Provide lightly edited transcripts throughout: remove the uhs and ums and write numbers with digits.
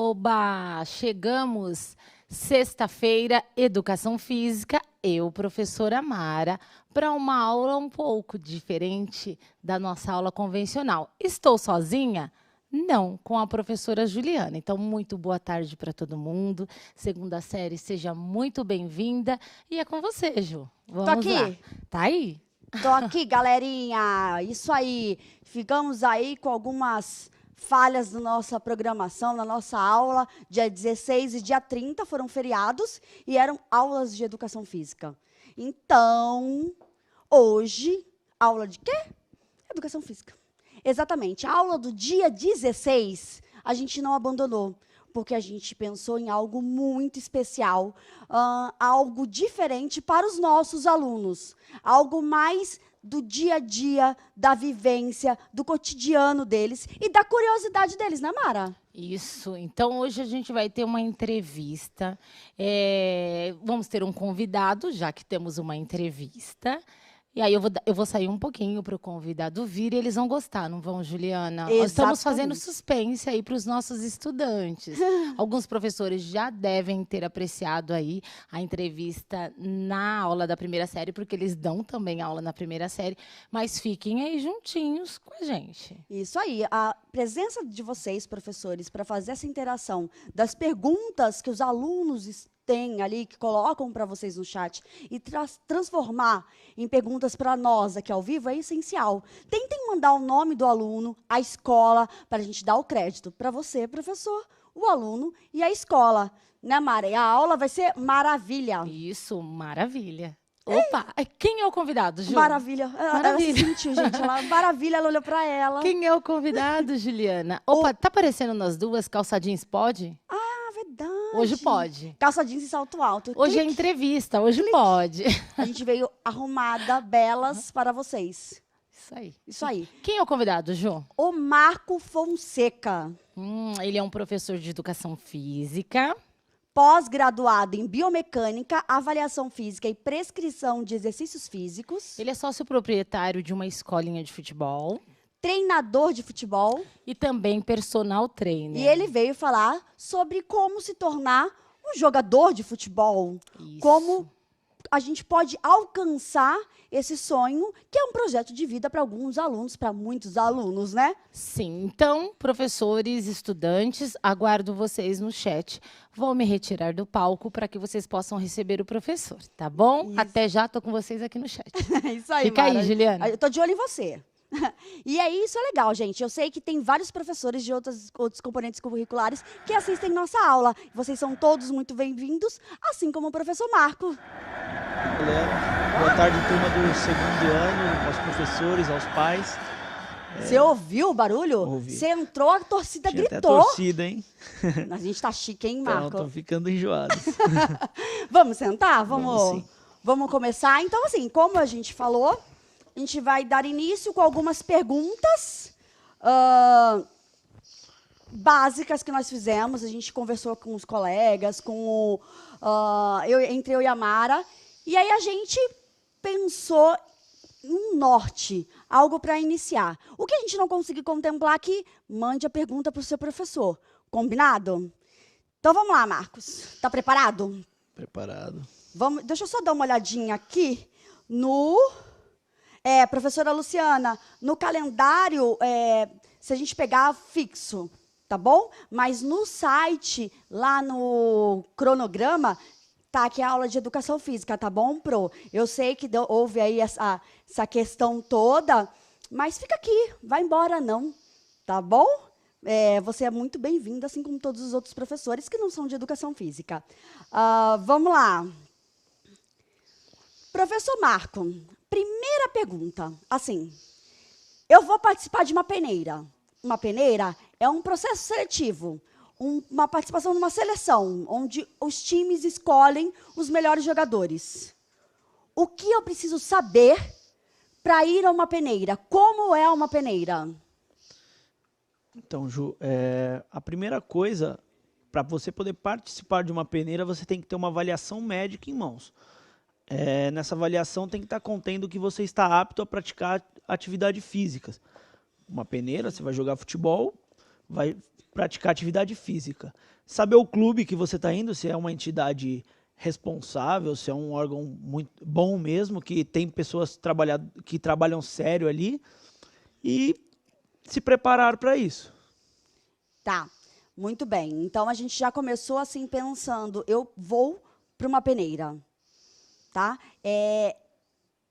Oba! Chegamos sexta-feira, Educação Física, eu, professora Mara, para uma aula um pouco diferente da nossa aula convencional. Estou sozinha? Não, com a professora Juliana. Então, muito boa tarde para todo mundo. Segunda série, seja muito bem-vinda. E é com você, Ju. Vamos Tô aqui. lá. Tá aí? Tô aqui, galerinha. Isso aí. Ficamos aí com algumas falhas na nossa programação, na nossa aula. Dia 16 e dia 30 foram feriados e eram aulas de educação física. Então, hoje, aula de quê? Educação física. Exatamente. A aula do dia 16, a gente não abandonou, porque a gente pensou em algo muito especial, algo diferente para os nossos alunos, algo mais do dia a dia, da vivência, do cotidiano deles e da curiosidade deles, né, Mara? Isso. Então, hoje a gente vai ter uma entrevista. Vamos ter um convidado, já que temos uma entrevista. E aí eu vou sair um pouquinho para o convidado vir e eles vão gostar, não vão, Juliana? Nós estamos fazendo Exatamente. suspense aí para os nossos estudantes. Alguns professores já devem ter apreciado aí a entrevista na aula da primeira série, porque eles dão também aula na primeira série, mas fiquem aí juntinhos com a gente. Isso aí, a presença de vocês, professores, para fazer essa interação das perguntas que os alunos têm ali, que colocam para vocês no chat, e transformar em perguntas para nós aqui ao vivo é essencial. Tentem mandar o nome do aluno, a escola, para a gente dar o crédito para você, professor, o aluno e a escola. Né, Mara? E a aula vai ser maravilha. Isso, maravilha. Opa, quem é o convidado, Ju? Maravilha. Maravilha. Ela se sentiu, gente. Maravilha, ela olhou para ela. Quem é o convidado, Juliana? Opa, tá aparecendo nas duas, calça jeans pode? Ah, verdade. Hoje pode. Calça jeans e salto alto. Hoje é entrevista, hoje pode. A gente veio arrumada, belas para vocês. Isso aí. Isso aí. Quem é o convidado, Ju? O Marco Fonseca, Ele é um professor de educação física. pós-graduado em biomecânica, avaliação física e prescrição de exercícios físicos, Ele é sócio proprietário de uma escolinha de futebol treinador de futebol, e também personal trainer. e ele veio falar sobre como se tornar um jogador de futebol, Isso. como a gente pode alcançar esse sonho, que é um projeto de vida para alguns alunos, para muitos alunos, né? Sim, então, professores, estudantes, aguardo vocês no chat. Vou me retirar do palco para que vocês possam receber o professor, tá bom? Isso. Até já, tô com vocês aqui no chat. Isso aí, Fica Mara. aí, Juliana. Eu tô de olho em você. E aí, isso é legal, gente. Eu sei que tem vários professores de outros componentes curriculares que assistem nossa aula. Vocês são todos muito bem-vindos, assim como o professor Marco. Galera, boa tarde, turma do segundo ano, aos professores, aos pais. Você ouviu o barulho? Ouvi. Você entrou, a torcida Tinha até gritou. torcida, hein? A gente tá chique, hein, Então, Marco? estão ficando enjoados. Vamos sentar? Vamos sim. Vamos começar? Então, assim, como a gente falou, a gente vai dar início com algumas perguntas básicas que nós fizemos. A gente conversou com os colegas, entre eu e a Mara. E aí a gente pensou em um norte, algo para iniciar. O que a gente não conseguiu contemplar aqui, mande a pergunta para o seu professor. Combinado? Então, vamos lá, Marcos. Está preparado? Preparado. Deixa eu só dar uma olhadinha aqui no... professora Luciana, no calendário, se a gente pegar fixo, tá bom? Mas no site, lá no cronograma, tá aqui a aula de educação física, tá bom, Pro? Eu sei que houve aí essa questão toda, mas fica aqui, vai embora não, tá bom? Você é muito bem-vindo, assim como todos os outros professores que não são de educação física. Vamos lá. Professor Marco, primeira pergunta, assim, eu vou participar de uma peneira. Uma peneira é um processo seletivo, uma participação numa seleção, onde os times escolhem os melhores jogadores. O que eu preciso saber para ir a uma peneira? Como é uma peneira? Então, Ju, a primeira coisa, para você poder participar de uma peneira, você tem que ter uma avaliação médica em mãos. Nessa avaliação tem que estar contendo que você está apto a praticar atividade física. Uma peneira, você vai jogar futebol, vai praticar atividade física. Saber o clube que você está indo, se é uma entidade responsável, se é um órgão muito bom mesmo, que tem pessoas que trabalham sério ali, e se preparar para isso. Tá, muito bem. Então, a gente já começou assim pensando, eu vou para uma peneira, tá?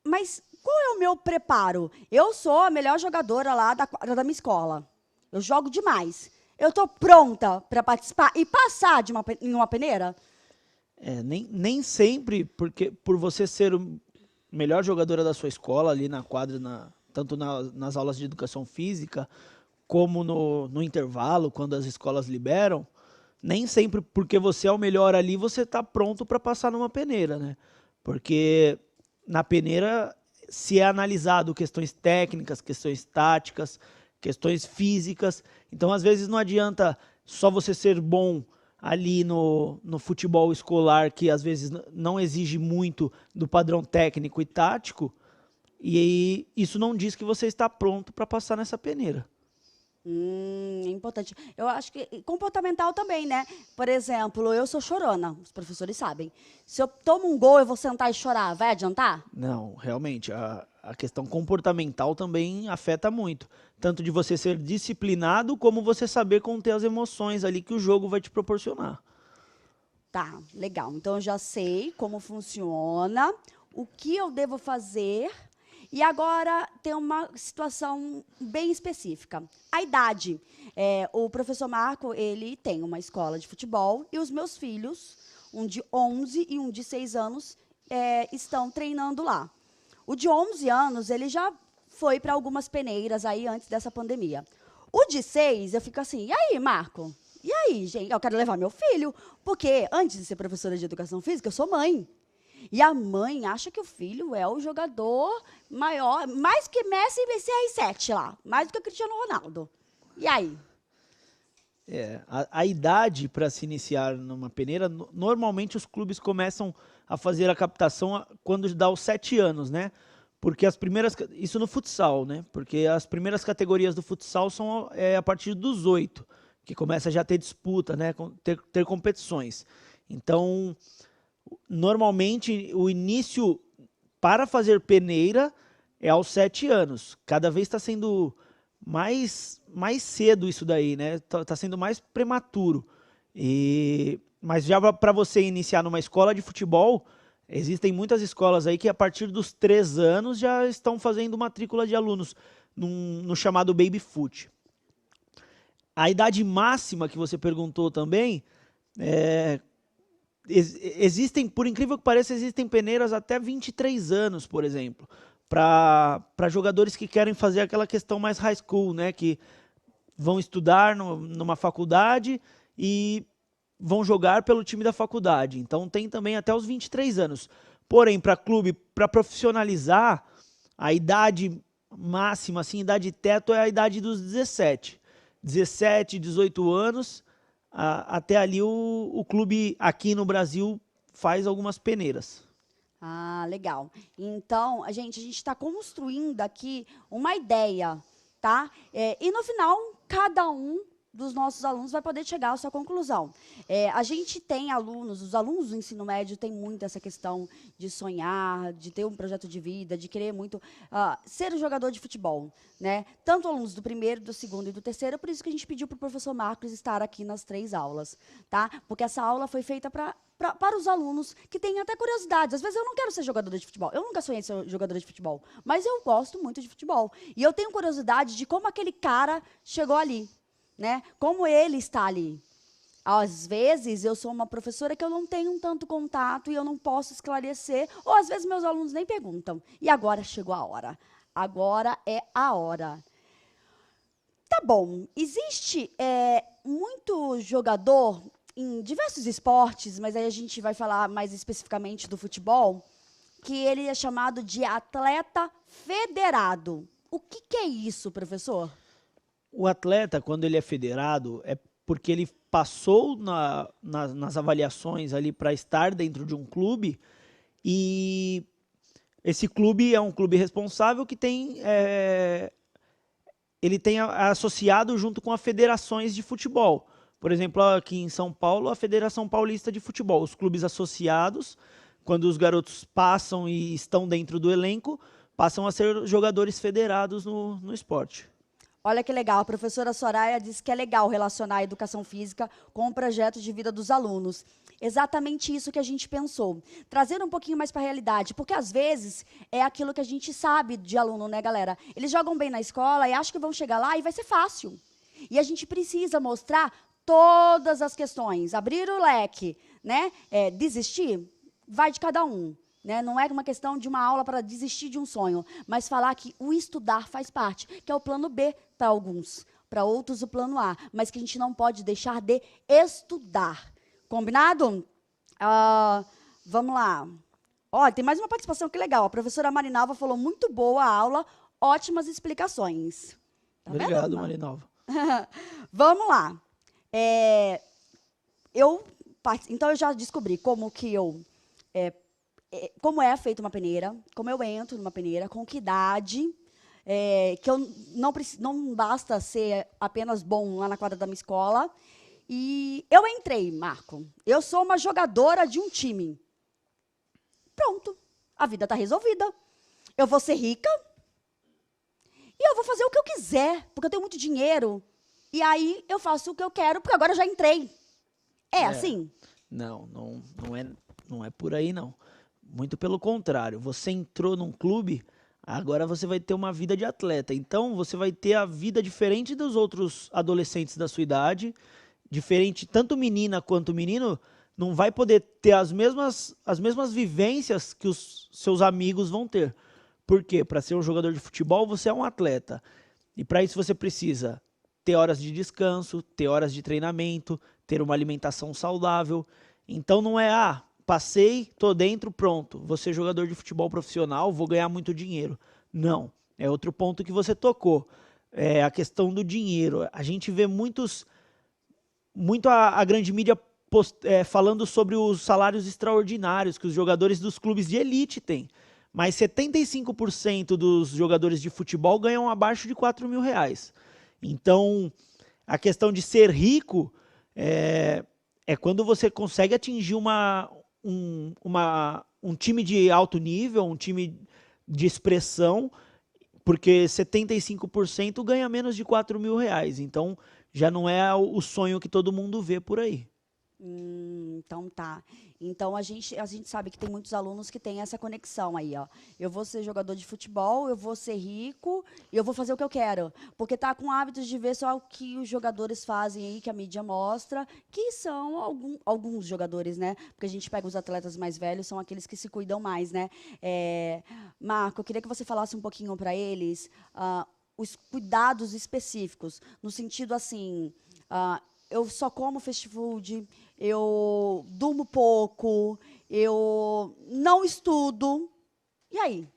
Mas qual é o meu preparo? Eu sou a melhor jogadora lá da quadra da minha escola. Eu jogo demais. Eu estou pronta para participar e passar em uma peneira? Nem sempre, porque por você ser o melhor jogadora da sua escola ali na quadra, tanto nas aulas de educação física, como no intervalo, quando as escolas liberam, nem sempre porque você é o melhor ali, você está pronto para passar numa peneira, né? Porque na peneira se é analisado questões técnicas, questões táticas, questões físicas. Então, às vezes, não adianta só você ser bom ali no futebol escolar, que às vezes não exige muito do padrão técnico e tático, e isso não diz que você está pronto para passar nessa peneira. É importante. Eu acho que comportamental também, né? Por exemplo, eu sou chorona, os professores sabem. Se eu tomo um gol, eu vou sentar e chorar, vai adiantar? Não, realmente, a questão comportamental também afeta muito. Tanto de você ser disciplinado, como você saber conter as emoções ali que o jogo vai te proporcionar. Tá, legal. Então, eu já sei como funciona, o que eu devo fazer. E agora tem uma situação bem específica. A idade. O professor Marco, ele tem uma escola de futebol e os meus filhos, um de 11 e um de 6 anos, estão treinando lá. O de 11 anos, ele já foi para algumas peneiras aí antes dessa pandemia. O de 6, eu fico assim, e aí, Marco? E aí, gente? Eu quero levar meu filho, porque antes de ser professora de educação física, eu sou mãe. E a mãe acha que o filho é o jogador maior, mais que Messi e CR7 lá, mais do que o Cristiano Ronaldo. E aí? A idade para se iniciar numa peneira, normalmente os clubes começam a fazer a captação quando dá os 7 anos, né? Porque isso no futsal, né? Porque as primeiras categorias do futsal são a partir dos 8, que começa já a ter disputa, né? Ter competições. Então, normalmente o início para fazer peneira é aos 7 anos. Cada vez está sendo mais cedo isso daí, né? Tá sendo mais prematuro. Mas já para você iniciar numa escola de futebol, existem muitas escolas aí que a partir dos 3 anos já estão fazendo matrícula de alunos no chamado Baby Foot. A idade máxima que você perguntou também, existem, por incrível que pareça, existem peneiras até 23 anos, por exemplo, para jogadores que querem fazer aquela questão mais high school, né? Que vão estudar numa faculdade e vão jogar pelo time da faculdade. Então tem também até os 23 anos. Porém, para clube, para profissionalizar, a idade máxima, assim, idade teto é a idade dos 17. 17, 18 anos, até ali o clube aqui no Brasil faz algumas peneiras. Ah, legal. Então, a gente está construindo aqui uma ideia, tá? E no final, cada um dos nossos alunos vai poder chegar à sua conclusão. A gente tem alunos, os alunos do ensino médio têm muito essa questão de sonhar, de ter um projeto de vida, de querer muito ser um jogador de futebol, né? Tanto alunos do primeiro, do segundo e do terceiro, por isso que a gente pediu para o professor Marcos estar aqui nas 3 aulas, tá? Porque essa aula foi feita para os alunos que têm até curiosidades. Às vezes eu não quero ser jogadora de futebol, eu nunca sonhei ser jogadora de futebol, mas eu gosto muito de futebol. E eu tenho curiosidade de como aquele cara chegou ali, né? Como ele está ali. Às vezes, eu sou uma professora que eu não tenho tanto contato e eu não posso esclarecer, ou às vezes meus alunos nem perguntam. E agora chegou a hora. Agora é a hora. Tá bom, existe muito jogador em diversos esportes, mas aí a gente vai falar mais especificamente do futebol, que ele é chamado de atleta federado. O que é isso, professor? O atleta, quando ele é federado, é porque ele passou nas avaliações ali para estar dentro de um clube, e esse clube é um clube responsável que tem ele tem associado junto com as federações de futebol. Por exemplo, aqui em São Paulo, a Federação Paulista de Futebol. Os clubes associados, quando os garotos passam e estão dentro do elenco, passam a ser jogadores federados no esporte. Olha que legal, a professora Soraya disse que é legal relacionar a educação física com o projeto de vida dos alunos. Exatamente isso que a gente pensou. Trazer um pouquinho mais para a realidade, porque às vezes é aquilo que a gente sabe de aluno, né, galera? Eles jogam bem na escola e acham que vão chegar lá e vai ser fácil. E a gente precisa mostrar todas as questões, abrir o leque, né? Desistir, vai de cada um. Né? Não é uma questão de uma aula para desistir de um sonho, mas falar que o estudar faz parte, que é o plano B para alguns, para outros o plano A, mas que a gente não pode deixar de estudar. Combinado? Vamos lá. Olha, tem mais uma participação que legal. A professora Marinalva falou muito boa a aula, ótimas explicações. Tá Obrigado, vendo, Marinalva. Vamos lá. Então, eu já descobri como que como é feita uma peneira, como eu entro numa peneira, com que idade, que eu não basta ser apenas bom lá na quadra da minha escola. E eu entrei, Marco. Eu sou uma jogadora de um time. Pronto. A vida está resolvida. Eu vou ser rica. E eu vou fazer o que eu quiser, porque eu tenho muito dinheiro. E aí eu faço o que eu quero, porque agora eu já entrei. Assim? Não é por aí, não. Muito pelo contrário. Você entrou num clube, agora você vai ter uma vida de atleta. Então, você vai ter a vida diferente dos outros adolescentes da sua idade. Diferente, tanto menina quanto menino, não vai poder ter as mesmas vivências que os seus amigos vão ter. Por quê? Para ser um jogador de futebol, você é um atleta. E para isso você precisa ter horas de descanso, ter horas de treinamento, ter uma alimentação saudável. Então não é, passei, tô dentro, pronto, vou ser jogador de futebol profissional, vou ganhar muito dinheiro. Não, é outro ponto que você tocou. É a questão do dinheiro. A gente vê muito a grande mídia falando sobre os salários extraordinários que os jogadores dos clubes de elite têm. Mas 75% dos jogadores de futebol ganham abaixo de R$4.000. Então, a questão de ser rico é quando você consegue atingir um time de alto nível, um time de expressão, porque 75% ganha menos de R$4.000. Então, já não é o sonho que todo mundo vê por aí. Então tá. Então a gente sabe que tem muitos alunos que têm essa conexão aí, ó. Eu vou ser jogador de futebol, eu vou ser rico, e eu vou fazer o que eu quero. Porque tá com hábitos de ver só o que os jogadores fazem aí, que a mídia mostra, que são alguns jogadores, né? Porque a gente pega os atletas mais velhos, são aqueles que se cuidam mais, né? Marco, eu queria que você falasse um pouquinho para eles os cuidados específicos, no sentido assim, eu só como fast food, eu durmo pouco, eu não estudo. E aí?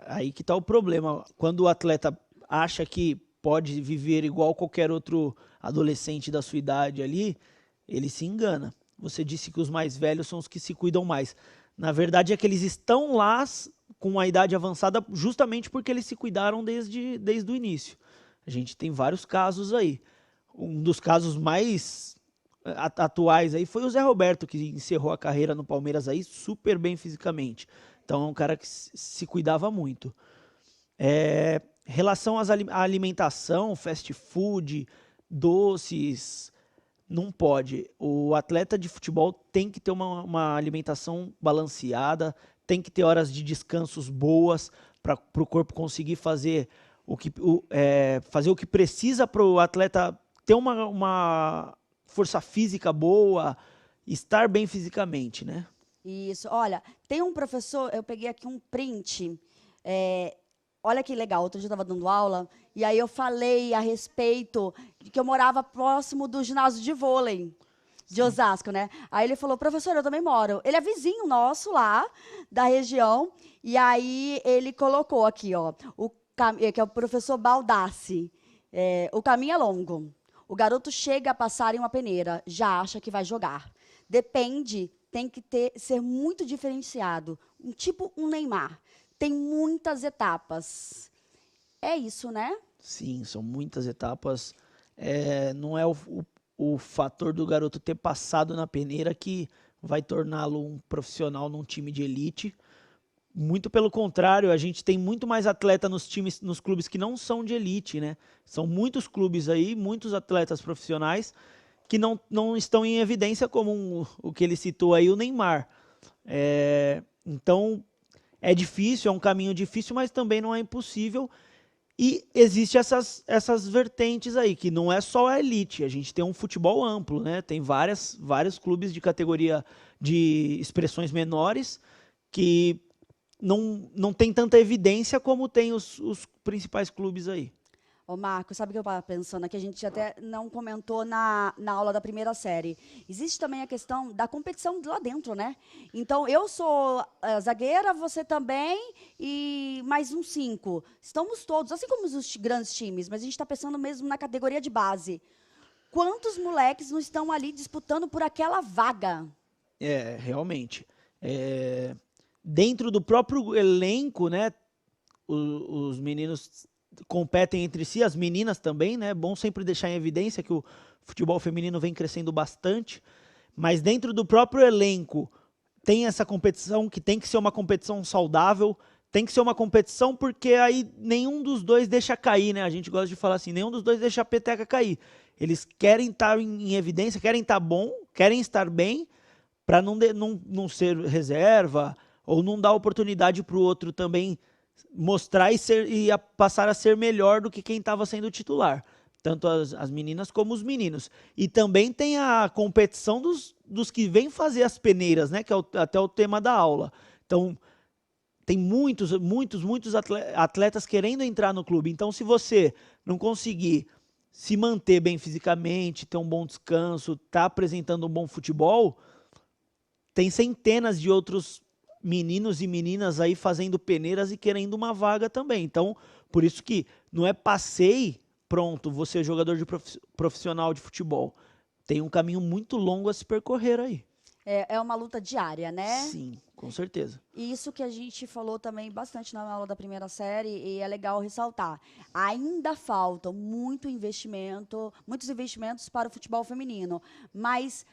Aí que está o problema. Quando o atleta acha que pode viver igual qualquer outro adolescente da sua idade ali, ele se engana. Você disse que os mais velhos são os que se cuidam mais. Na verdade é que eles estão lá com a idade avançada justamente porque eles se cuidaram desde o início. A gente tem vários casos aí. Um dos casos mais atuais aí foi o Zé Roberto, que encerrou a carreira no Palmeiras aí super bem fisicamente. Então é um cara que se cuidava muito. Relação à alimentação, fast food, doces, não pode. O atleta de futebol tem que ter uma alimentação balanceada, tem que ter horas de descansos boas para o corpo conseguir fazer o que precisa para o atleta ter uma força física boa, estar bem fisicamente, né? Isso. Olha, tem um professor, eu peguei aqui um print, olha que legal, outro dia eu estava dando aula, e aí eu falei a respeito de que eu morava próximo do ginásio de vôlei de Osasco, né? Aí ele falou, professor, eu também moro. Ele é vizinho nosso lá, da região, e aí ele colocou aqui, ó, que é o professor Baldassi, o caminho é longo. O garoto chega a passar em uma peneira, já acha que vai jogar. Depende, tem que ser muito diferenciado. Tipo um Neymar. Tem muitas etapas. É isso, né? Sim, são muitas etapas. Não é o fator do garoto ter passado na peneira que vai torná-lo um profissional num time de elite. Muito pelo contrário, a gente tem muito mais atleta nos clubes que não são de elite, né? São muitos clubes aí, muitos atletas profissionais que não estão em evidência, como o que ele citou aí, o Neymar. Então, é difícil, é um caminho difícil, mas também não é impossível. E existe essas vertentes aí, que não é só a elite, a gente tem um futebol amplo, né? Tem vários clubes de categoria de expressões menores que não tem tanta evidência como tem os principais clubes aí. Ô, Marco, sabe o que eu estava pensando aqui? A gente até não comentou na aula da primeira série. Existe também a questão da competição lá dentro, né? Então, eu sou zagueira, você também, e mais uns 5. Estamos todos, assim como os grandes times, mas a gente está pensando mesmo na categoria de base. Quantos moleques não estão ali disputando por aquela vaga? Realmente. Dentro do próprio elenco, né? Os meninos competem entre si, as meninas também, né? É bom sempre deixar em evidência que o futebol feminino vem crescendo bastante, mas dentro do próprio elenco tem essa competição que tem que ser uma competição saudável, tem que ser uma competição porque aí nenhum dos dois deixa cair, né? A gente gosta de falar assim, nenhum dos dois deixa a peteca cair. Eles querem estar em evidência, querem estar bom, querem estar bem, para não ser reserva ou não dar oportunidade para o outro também mostrar e passar a ser melhor do que quem estava sendo titular. Tanto as meninas como os meninos. E também tem a competição dos que vêm fazer as peneiras, né? Que é até o tema da aula. Então, tem muitos atletas querendo entrar no clube. Então, se você não conseguir se manter bem fisicamente, ter um bom descanso, tá apresentando um bom futebol, tem centenas de outros meninos e meninas aí fazendo peneiras e querendo uma vaga também. Então, por isso que não é passei, pronto, você é jogador de profissional de futebol. Tem um caminho muito longo a se percorrer aí. É uma luta diária, né? Sim, com certeza. E isso que a gente falou também bastante na aula da primeira série, e é legal ressaltar. Ainda faltam muitos investimentos para o futebol feminino, mas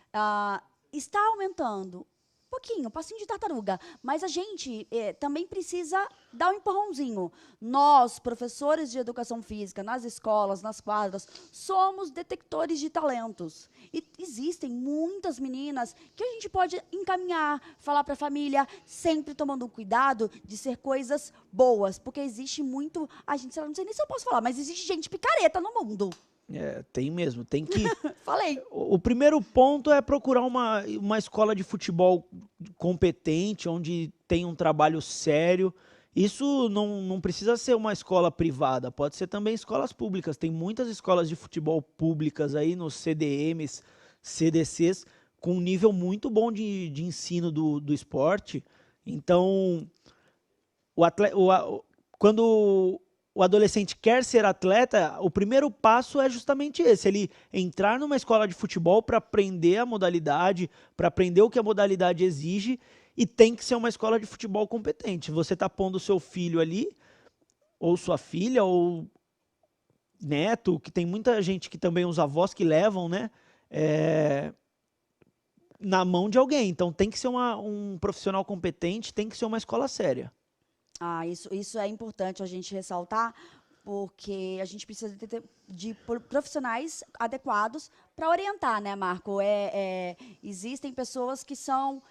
está aumentando. Pouquinho, passinho de tartaruga. Mas a gente também precisa dar um empurrãozinho. Nós, professores de educação física, nas escolas, nas quadras, somos detectores de talentos. E existem muitas meninas que a gente pode encaminhar, falar para a família, sempre tomando cuidado de ser coisas boas. Porque existe muito... A gente, não sei nem se eu posso falar, mas existe gente picareta no mundo. Tem mesmo, tem que... Falei. O primeiro ponto é procurar uma escola de futebol competente, onde tem um trabalho sério. Isso não precisa ser uma escola privada, pode ser também escolas públicas. Tem muitas escolas de futebol públicas aí nos CDMs, CDCs, com um nível muito bom de ensino do esporte. Então, quando o adolescente quer ser atleta, o primeiro passo é justamente esse, ele entrar numa escola de futebol para aprender a modalidade, para aprender o que a modalidade exige, e tem que ser uma escola de futebol competente. Você está pondo o seu filho ali, ou sua filha, ou neto, que tem muita gente que também, os avós que levam, né, na mão de alguém. Então tem que ser um profissional competente, tem que ser uma escola séria. Isso é importante a gente ressaltar, porque a gente precisa de profissionais adequados para orientar, né, Marco? Existem pessoas que são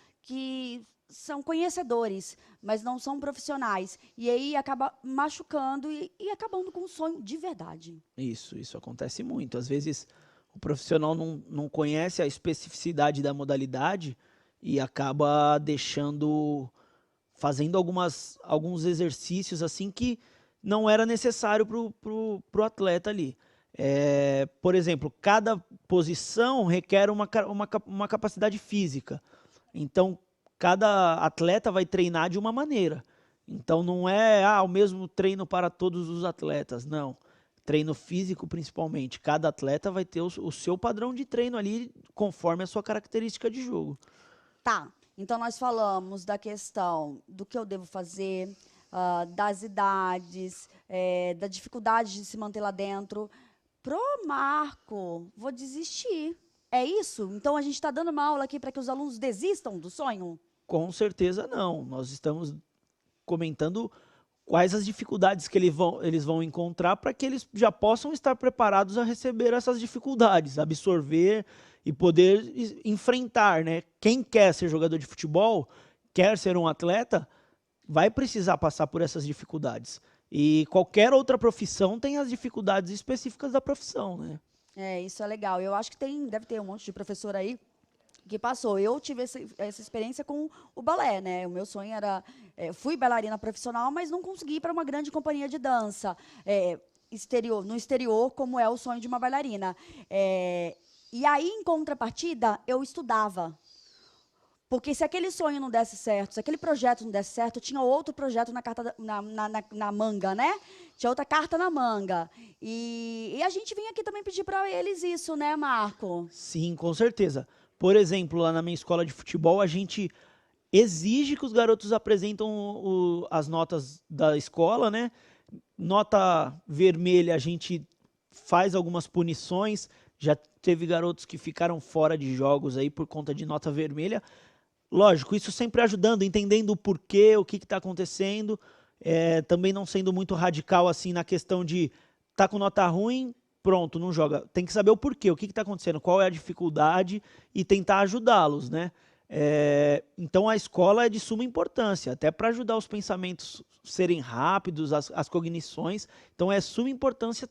conhecedores, mas não são profissionais. E aí acaba machucando e acabando com o sonho de verdade. Isso acontece muito. Às vezes o profissional não conhece a especificidade da modalidade e acaba fazendo alguns exercícios assim que não era necessário pro atleta ali. Por exemplo, cada posição requer uma capacidade física. Então, cada atleta vai treinar de uma maneira. Então, não é o mesmo treino para todos os atletas, não. Treino físico, principalmente. Cada atleta vai ter o seu padrão de treino ali, conforme a sua característica de jogo. Tá. Então, nós falamos da questão do que eu devo fazer, das idades, da dificuldade de se manter lá dentro. Pro Marco, vou desistir. É isso? Então, a gente está dando uma aula aqui para que os alunos desistam do sonho? Com certeza não. Nós estamos comentando quais as dificuldades que eles vão encontrar para que eles já possam estar preparados a receber essas dificuldades, absorver e poder enfrentar, né? Quem quer ser jogador de futebol, quer ser um atleta, vai precisar passar por essas dificuldades. E qualquer outra profissão tem as dificuldades específicas da profissão, né? Isso é legal. Eu acho que deve ter um monte de professor aí que passou. Eu tive essa experiência com o balé, né? O meu sonho era... fui bailarina profissional, mas não consegui ir para uma grande companhia de dança no exterior, como é o sonho de uma bailarina. E aí, em contrapartida, eu estudava. Porque se aquele sonho não desse certo, se aquele projeto não desse certo, eu tinha outro projeto na manga, né? Tinha outra carta na manga. E a gente vinha aqui também pedir para eles isso, né, Marco? Sim, com certeza. Por exemplo, lá na minha escola de futebol, a gente exige que os garotos apresentam as notas da escola, né? Nota vermelha, a gente faz algumas punições. Já teve garotos que ficaram fora de jogos aí por conta de nota vermelha. Lógico, isso sempre ajudando, entendendo o porquê, o que está acontecendo. Também não sendo muito radical assim na questão de tá com nota ruim, pronto, não joga. Tem que saber o porquê, o que está acontecendo, qual é a dificuldade e tentar ajudá-los, né? Então a escola é de suma importância, até para ajudar os pensamentos serem rápidos, as cognições. Então é suma importância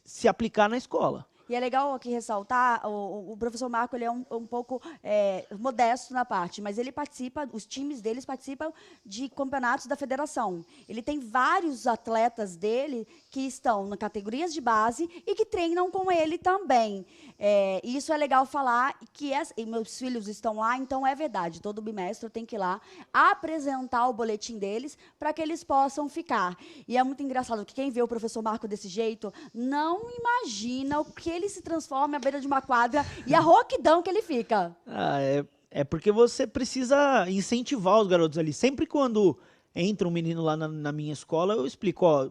se aplicar na escola. E é legal aqui ressaltar, o professor Marco ele é um pouco modesto na parte, mas ele participa, os times deles participam de campeonatos da federação. Ele tem vários atletas dele que estão na categorias de base e que treinam com ele também. E isso é legal falar, e meus filhos estão lá, então é verdade, todo bimestre eu tenho que ir lá apresentar o boletim deles para que eles possam ficar. E é muito engraçado que quem vê o professor Marco desse jeito não imagina o que ele se transforma à beira de uma quadra e a rouquidão que ele fica. É porque você precisa incentivar os garotos ali. Sempre quando entra um menino lá na minha escola, eu explico, ó,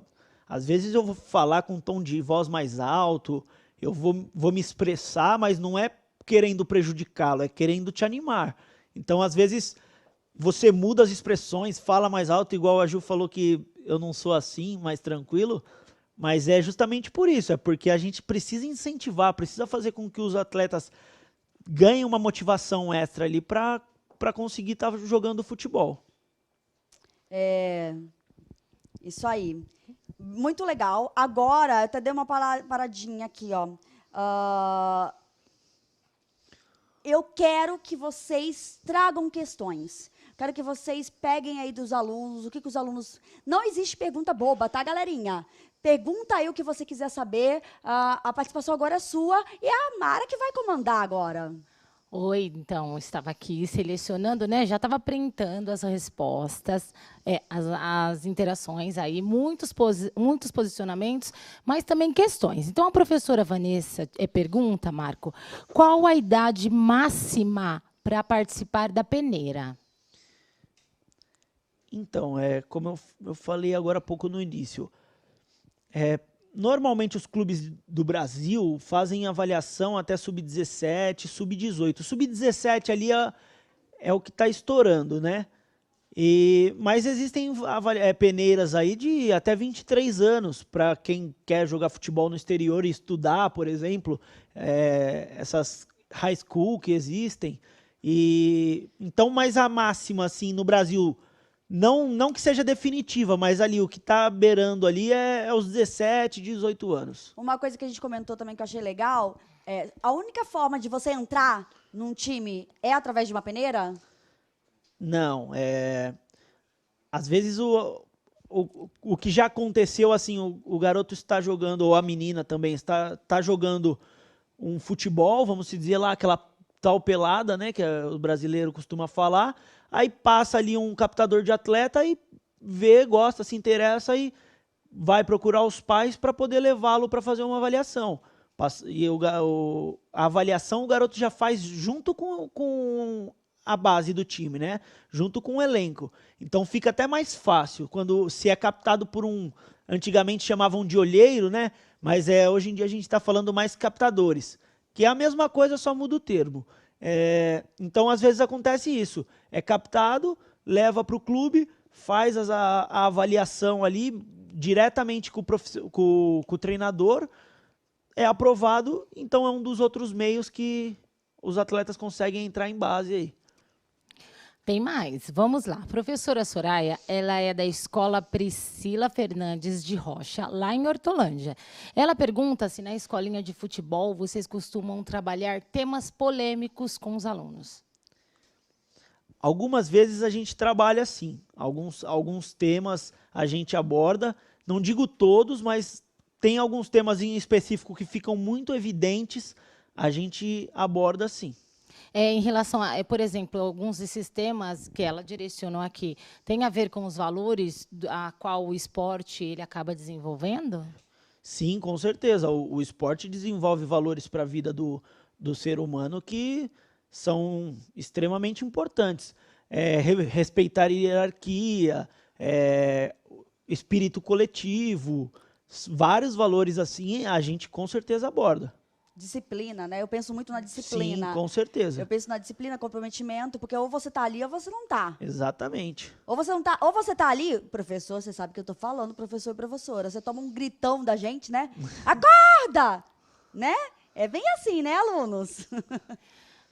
às vezes eu vou falar com um tom de voz mais alto, eu vou me expressar, mas não é querendo prejudicá-lo, é querendo te animar. Então, às vezes, você muda as expressões, fala mais alto, igual a Ju falou que eu não sou assim, mais tranquilo. Mas é justamente por isso, é porque a gente precisa incentivar, precisa fazer com que os atletas ganhem uma motivação extra ali para conseguir estar jogando futebol. Isso aí. Muito legal. Agora, eu até dei uma paradinha aqui, ó. Eu quero que vocês tragam questões. Quero que vocês peguem aí dos alunos, o que os alunos... Não existe pergunta boba, tá, galerinha? Pergunta aí o que você quiser saber. A participação agora é sua e é a Mara que vai comandar agora. Oi, então, eu estava aqui selecionando, né? Já estava printando as respostas, as interações aí, muitos posicionamentos, mas também questões. Então, a professora Vanessa pergunta, Marco, qual a idade máxima para participar da peneira? Então, como eu falei agora há pouco no início, normalmente os clubes do Brasil fazem avaliação até sub-17, sub-18. Sub-17 ali é o que está estourando, né? Mas existem peneiras aí de até 23 anos para quem quer jogar futebol no exterior e estudar, por exemplo, essas high school que existem. Então, mas a máxima assim no Brasil, não que seja definitiva, mas ali o que está beirando ali é os 17, 18 anos. Uma coisa que a gente comentou também que eu achei legal, a única forma de você entrar num time é através de uma peneira? Não, às vezes o que já aconteceu, assim, o garoto está jogando, ou a menina também está jogando um futebol, vamos dizer lá, aquela tal pelada, né, que o brasileiro costuma falar, aí passa ali um captador de atleta e vê, gosta, se interessa e vai procurar os pais para poder levá-lo para fazer uma avaliação. E a avaliação o garoto já faz junto com a base do time, né? Junto com o elenco. Então fica até mais fácil quando se é captado por antigamente chamavam de olheiro, né? Mas hoje em dia a gente está falando mais captadores, que é a mesma coisa, só muda o termo. Então às vezes acontece isso, é captado, leva para o clube, faz a avaliação ali diretamente com o treinador, é aprovado, então é um dos outros meios que os atletas conseguem entrar em base aí. Tem mais, vamos lá. A professora Soraya, ela é da Escola Priscila Fernandes de Rocha, lá em Hortolândia. Ela pergunta se na escolinha de futebol vocês costumam trabalhar temas polêmicos com os alunos. Algumas vezes a gente trabalha assim, alguns temas a gente aborda, não digo todos, mas tem alguns temas em específico que ficam muito evidentes, a gente aborda sim. Em relação a, por exemplo, alguns desses temas que ela direcionou aqui, tem a ver com os valores a qual o esporte ele acaba desenvolvendo? Sim, com certeza. O esporte desenvolve valores para a vida do ser humano que são extremamente importantes. Respeitar a hierarquia, espírito coletivo, vários valores assim a gente com certeza aborda. Disciplina, né? Eu penso muito na disciplina. Sim, com certeza. Eu penso na disciplina, comprometimento, porque ou você tá ali ou você não tá. Exatamente. Ou você tá ali, professor, você sabe que eu tô falando, professor e professora. Você toma um gritão da gente, né? Acorda! Né? É bem assim, né, alunos?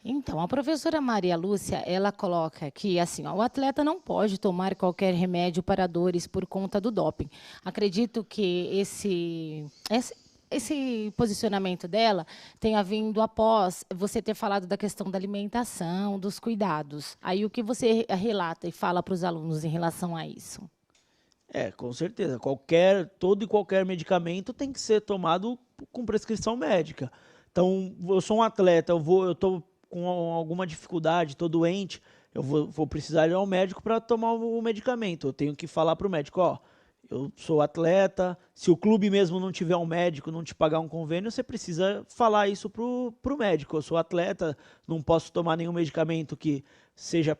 Então, a professora Maria Lúcia, ela coloca aqui, assim, ó, o atleta não pode tomar qualquer remédio para dores por conta do doping. Acredito que esse posicionamento dela tenha vindo após você ter falado da questão da alimentação, dos cuidados. Aí, o que você relata e fala para os alunos em relação a isso? Com certeza. Todo e qualquer medicamento tem que ser tomado com prescrição médica. Então, eu sou um atleta, eu estou com alguma dificuldade, estou doente, eu vou precisar ir ao médico para tomar o medicamento. Eu tenho que falar para o médico, ó, eu sou atleta, se o clube mesmo não tiver um médico, não te pagar um convênio, você precisa falar isso pro médico. Eu sou atleta, não posso tomar nenhum medicamento que seja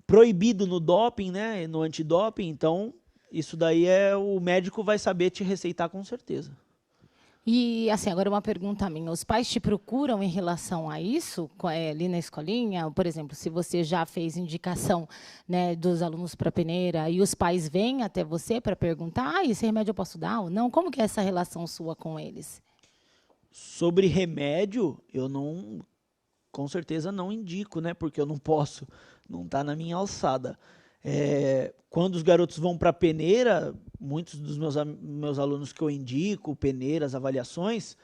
proibido no doping, né, no antidoping, então isso daí o médico vai saber te receitar com certeza. E, assim, agora uma pergunta minha. Os pais te procuram em relação a isso, ali na escolinha? Por exemplo, se você já fez indicação, né, dos alunos para a peneira e os pais vêm até você para perguntar, esse remédio eu posso dar ou não? Como que é essa relação sua com eles? Sobre remédio, com certeza não indico, né, porque eu não posso, não está na minha alçada. Quando os garotos vão para a peneira, muitos dos meus alunos que eu indico, peneiras, avaliações,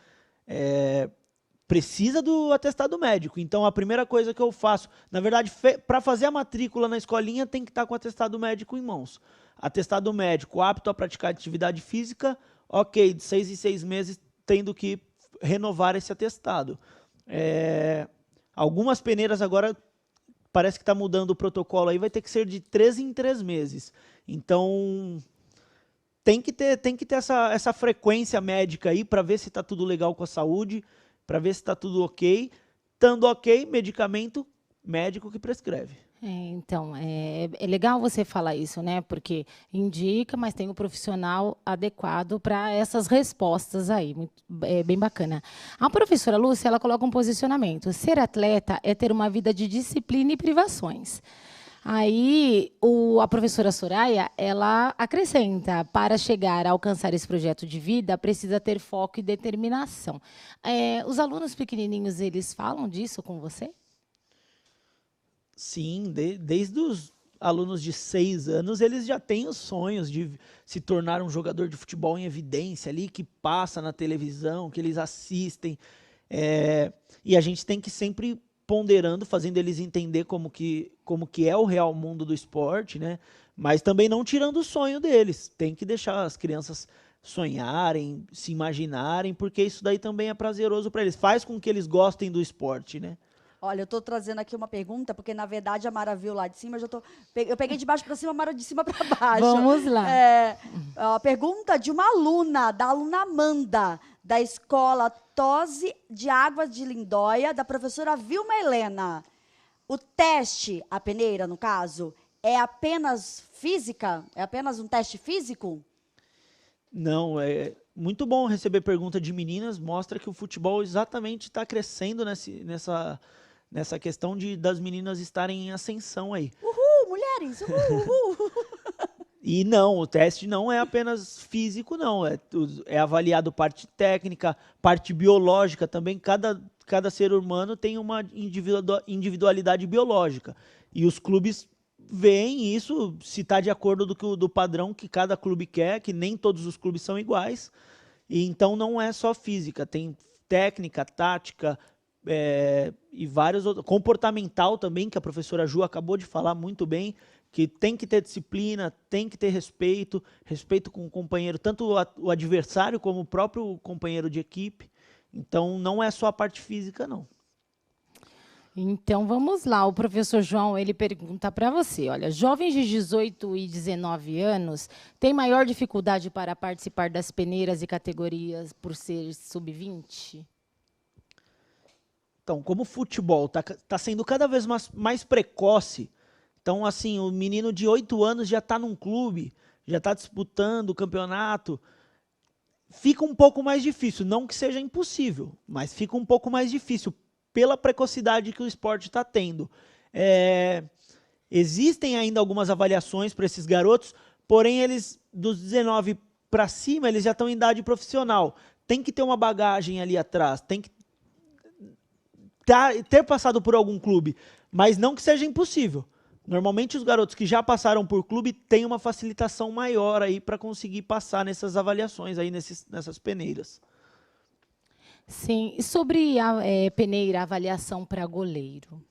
precisa do atestado médico. Então, a primeira coisa que eu faço, na verdade, para fazer a matrícula na escolinha, tem que estar com o atestado médico em mãos. Atestado médico apto a praticar atividade física, ok, de 6 em 6 meses, tendo que renovar esse atestado. Algumas peneiras agora parece que está mudando o protocolo aí, vai ter que ser de 3 em 3 meses. Então, tem que ter essa frequência médica aí para ver se está tudo legal com a saúde, para ver se está tudo ok. Estando ok, medicamento médico que prescreve. Então, é legal você falar isso, né? Porque indica, mas tem o profissional adequado para essas respostas aí. É bem bacana. A professora Lúcia, ela coloca um posicionamento. Ser atleta é ter uma vida de disciplina e privações. Aí, a professora Soraya, ela acrescenta, para chegar a alcançar esse projeto de vida, precisa ter foco e determinação. Os alunos pequenininhos, eles falam disso com você? Sim, desde os alunos de 6 anos, eles já têm os sonhos de se tornar um jogador de futebol em evidência ali, que passa na televisão, que eles assistem. E a gente tem que sempre ponderando, fazendo eles entender como que é o real mundo do esporte, né? Mas também não tirando o sonho deles. Tem que deixar as crianças sonharem, se imaginarem, porque isso daí também é prazeroso para eles. Faz com que eles gostem do esporte, né? Olha, eu estou trazendo aqui uma pergunta, porque, na verdade, a Mara viu lá de cima, eu peguei de baixo para cima, a Mara de cima para baixo. Vamos lá. A pergunta de uma aluna, da aluna Amanda, da escola Tose de Águas de Lindóia, da professora Vilma Helena. O teste, a peneira, no caso, é apenas física? É apenas um teste físico? Não, é muito bom receber pergunta de meninas, mostra que o futebol exatamente está crescendo nessa questão das meninas estarem em ascensão aí. Uhul, mulheres! Uhul, uhul! E não, o teste não é apenas físico, não. É avaliado parte técnica, parte biológica também. Cada ser humano tem uma individualidade biológica. E os clubes veem isso, se está de acordo do padrão que cada clube quer, que nem todos os clubes são iguais. E então não é só física, tem técnica, tática, e vários outros. Comportamental também, que a professora Ju acabou de falar muito bem, que tem que ter disciplina, tem que ter respeito com o companheiro, tanto o adversário como o próprio companheiro de equipe. Então não é só a parte física, não. Então vamos lá, o professor João, ele pergunta para você, olha, jovens de 18 e 19 anos têm maior dificuldade para participar das peneiras e categorias por ser sub-20? Então, como o futebol tá sendo cada vez mais precoce, então, assim, o menino de 8 anos já está num clube, já está disputando o campeonato, fica um pouco mais difícil. Não que seja impossível, mas fica um pouco mais difícil pela precocidade que o esporte está tendo. Existem ainda algumas avaliações para esses garotos, porém, eles, dos 19 para cima, eles já estão em idade profissional. Tem que ter uma bagagem ali atrás, tem que ter passado por algum clube, mas não que seja impossível. Normalmente os garotos que já passaram por clube têm uma facilitação maior aí para conseguir passar nessas avaliações aí nessas peneiras. Sim, e sobre a peneira, avaliação para goleiro?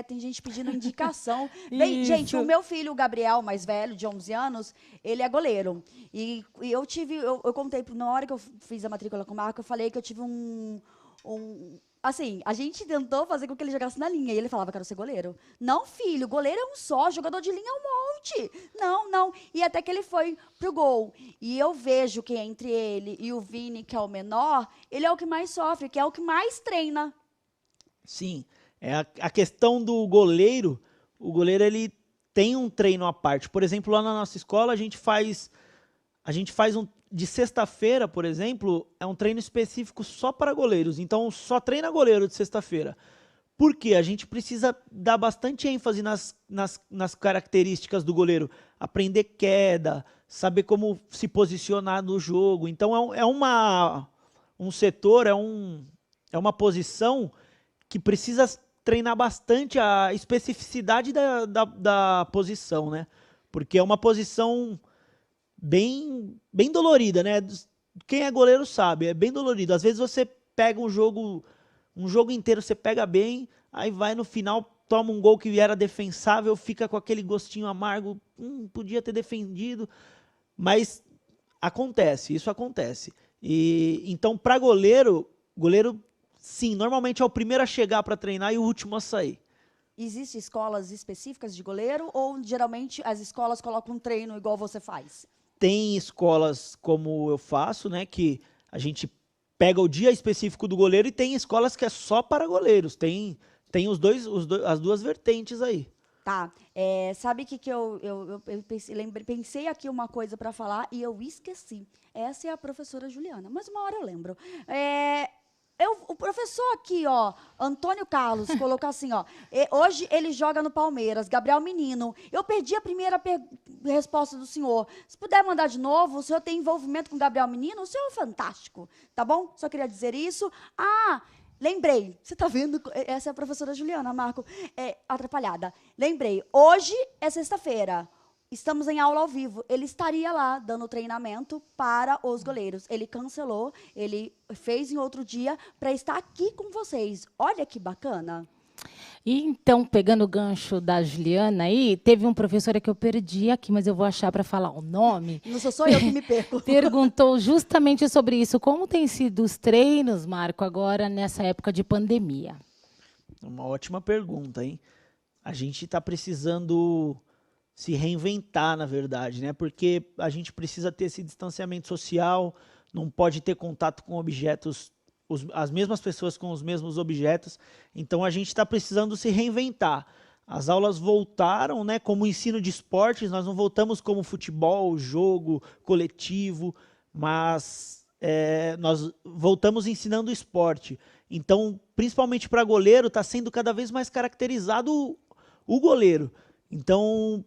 Tem gente pedindo indicação. Bem, gente, o meu filho, o Gabriel, mais velho, de 11 anos, ele é goleiro. E eu contei, na hora que eu fiz a matrícula com o Marco, eu falei que eu tive assim, a gente tentou fazer com que ele jogasse na linha. E ele falava, quero ser goleiro. Não, filho, goleiro é um só, jogador de linha é um monte. Não. E até que ele foi pro gol. E eu vejo que entre ele e o Vini, que é o menor, ele é o que mais sofre, que é o que mais treina. Sim, a questão do goleiro, o goleiro ele tem um treino à parte. Por exemplo, lá na nossa escola a gente faz de sexta-feira, por exemplo, é um treino específico só para goleiros. Então, só treina goleiro de sexta-feira. Por quê? A gente precisa dar bastante ênfase nas características do goleiro. Aprender queda, saber como se posicionar no jogo. Então, um setor, é uma posição que precisa treinar bastante a especificidade da posição, né? Porque é uma posição bem dolorida, né? Quem é goleiro sabe, é bem dolorido. Às vezes você pega um jogo inteiro, você pega bem, aí vai no final, toma um gol que era defensável, fica com aquele gostinho amargo, podia ter defendido, mas isso acontece. E então para goleiro, sim, normalmente é o primeiro a chegar para treinar e o último a sair. Existem escolas específicas de goleiro ou geralmente as escolas colocam um treino igual você faz? Tem escolas como eu faço, né, que a gente pega o dia específico do goleiro, e tem escolas que é só para goleiros. Tem as duas vertentes aí. Tá. Sabe que eu pensei aqui uma coisa para falar e eu esqueci. Essa é a professora Juliana, mas uma hora eu lembro. O professor aqui, ó, Antônio Carlos, colocou assim, ó. Hoje ele joga no Palmeiras, Gabriel Menino. Eu perdi a primeira resposta do senhor. Se puder mandar de novo, o senhor tem envolvimento com Gabriel Menino? O senhor é fantástico, tá bom? Só queria dizer isso. Lembrei. Você tá vendo? Essa é a professora Juliana, Marco. Atrapalhada. Lembrei. Hoje é sexta-feira. Estamos em aula ao vivo. Ele estaria lá dando treinamento para os goleiros. Ele cancelou, ele fez em outro dia para estar aqui com vocês. Olha que bacana. E então, pegando o gancho da Juliana aí, teve um professor que eu perdi aqui, mas eu vou achar para falar o nome. Não sou só eu que me perco. Perguntou justamente sobre isso. Como tem sido os treinos, Marco, agora nessa época de pandemia? Uma ótima pergunta, hein? A gente está precisando se reinventar, na verdade, né? Porque a gente precisa ter esse distanciamento social, não pode ter contato com objetos as mesmas pessoas com os mesmos objetos. Então a gente está precisando se reinventar. As aulas voltaram, né, como ensino de esportes, nós não voltamos como futebol, jogo, coletivo, mas nós voltamos ensinando esporte. Então, principalmente para goleiro, está sendo cada vez mais caracterizado o goleiro. Então,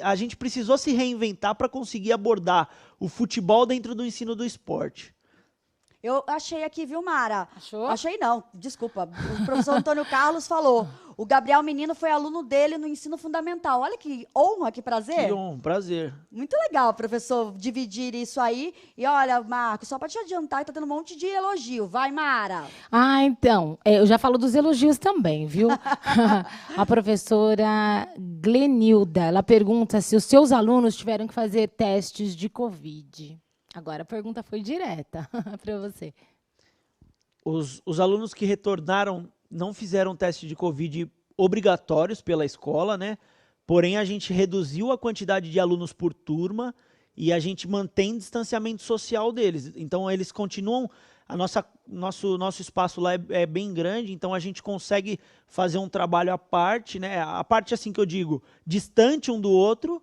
a gente precisou se reinventar para conseguir abordar o futebol dentro do ensino do esporte. Eu achei aqui, viu, Mara? Achou? Achei não, desculpa. O professor Antônio Carlos falou. O Gabriel Menino foi aluno dele no ensino fundamental. Olha que honra, que prazer. Que honra, prazer. Muito legal, professor, dividir isso aí. E olha, Marcos, só para te adiantar, tá tendo um monte de elogio. Vai, Mara. Ah, então, eu já falo dos elogios também, viu? A professora Glenilda, ela pergunta se os seus alunos tiveram que fazer testes de Covid. Agora a pergunta foi direta para você. Os alunos que retornaram não fizeram teste de Covid obrigatórios pela escola, né? Porém, a gente reduziu a quantidade de alunos por turma e a gente mantém distanciamento social deles. Então, eles continuam... Nosso espaço lá é bem grande, então a gente consegue fazer um trabalho à parte, né? A parte, assim que eu digo, distante um do outro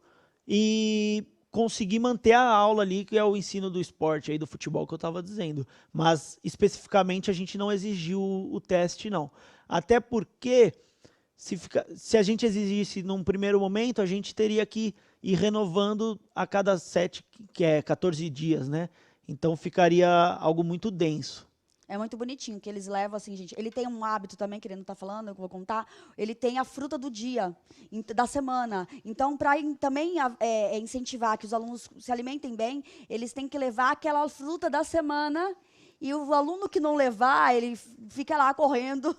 e conseguir manter a aula ali, que é o ensino do esporte, aí do futebol que eu estava dizendo. Mas, especificamente, a gente não exigiu o teste, não. Até porque, se a gente exigisse num primeiro momento, a gente teria que ir renovando a cada 14 dias, né? Então, ficaria algo muito denso. É muito bonitinho, que eles levam assim, gente. Ele tem um hábito também, que ele não está falando, eu vou contar. Ele tem a fruta do dia, da semana. Então, para também incentivar que os alunos se alimentem bem, eles têm que levar aquela fruta da semana. E o aluno que não levar, ele fica lá correndo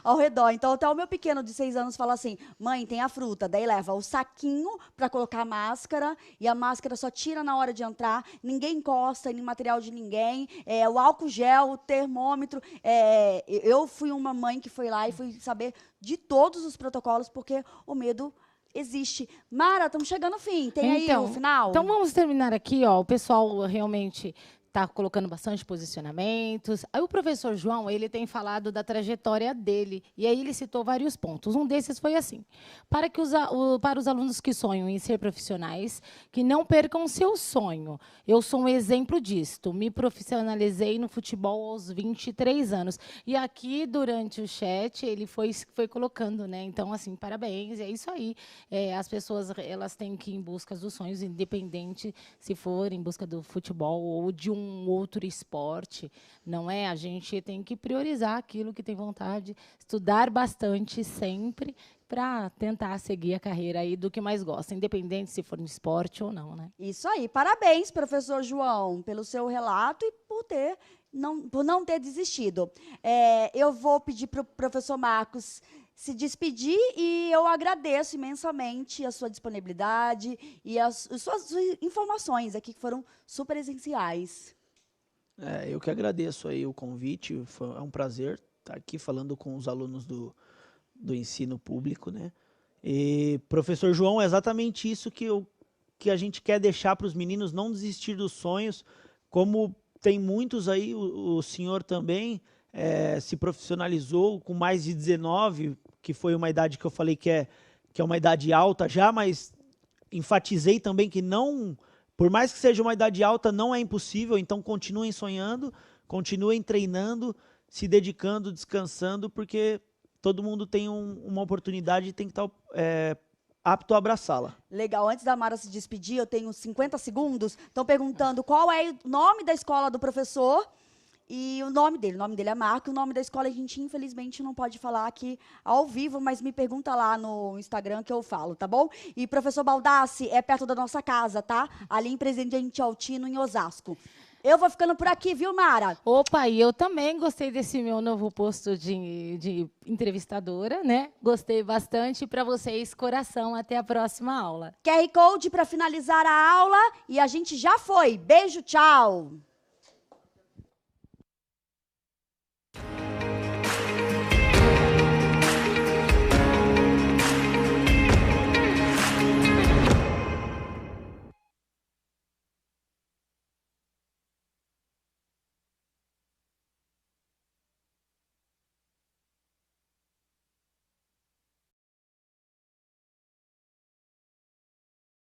ao redor. Então, até o meu pequeno de 6 anos fala assim, mãe, tem a fruta. Daí leva o saquinho para colocar a máscara, e a máscara só tira na hora de entrar, ninguém encosta em material de ninguém, o álcool gel, o termômetro. Eu fui uma mãe que foi lá e fui saber de todos os protocolos, porque o medo existe. Mara, estamos chegando ao fim. Tem aí o final? Então, vamos terminar aqui. Ó, o pessoal realmente está colocando bastante posicionamentos. Aí o professor João, ele tem falado da trajetória dele, e aí ele citou vários pontos. Um desses foi assim: para os alunos que sonham em ser profissionais, que não percam seu sonho. Eu sou um exemplo disto. Me profissionalizei no futebol aos 23 anos. E aqui, durante o chat, ele foi colocando, né? Então, assim, parabéns, é isso aí. As pessoas, elas têm que ir em busca dos sonhos, independente se for em busca do futebol ou de um outro esporte, não é? A gente tem que priorizar aquilo que tem vontade, estudar bastante sempre para tentar seguir a carreira aí do que mais gosta, independente se for no esporte ou não, né? Isso aí. Parabéns, professor João, pelo seu relato e por não ter desistido. Eu vou pedir para o professor Marcos se despedir e eu agradeço imensamente a sua disponibilidade e as suas informações aqui, que foram super essenciais. Eu que agradeço aí o convite, é um prazer estar aqui falando com os alunos do ensino público, né? E, professor João, é exatamente isso que a gente quer deixar para os meninos, não desistir dos sonhos, como tem muitos aí, o senhor também se profissionalizou com mais de 19, que foi uma idade que eu falei que é uma idade alta já, mas enfatizei também que não... Por mais que seja uma idade alta, não é impossível, então continuem sonhando, continuem treinando, se dedicando, descansando, porque todo mundo tem uma oportunidade e tem que estar apto a abraçá-la. Legal, antes da Mara se despedir, eu tenho 50 segundos. Estão perguntando qual é o nome da escola do professor e o nome dele. O nome dele é Marco, o nome da escola a gente, infelizmente, não pode falar aqui ao vivo, mas me pergunta lá no Instagram que eu falo, tá bom? E professor Baldassi, é perto da nossa casa, tá? Ali em Presidente Altino, em Osasco. Eu vou ficando por aqui, viu, Mara? Opa, e eu também gostei desse meu novo posto de entrevistadora, né? Gostei bastante. Para vocês, coração, até a próxima aula. QR Code para finalizar a aula e a gente já foi. Beijo, tchau!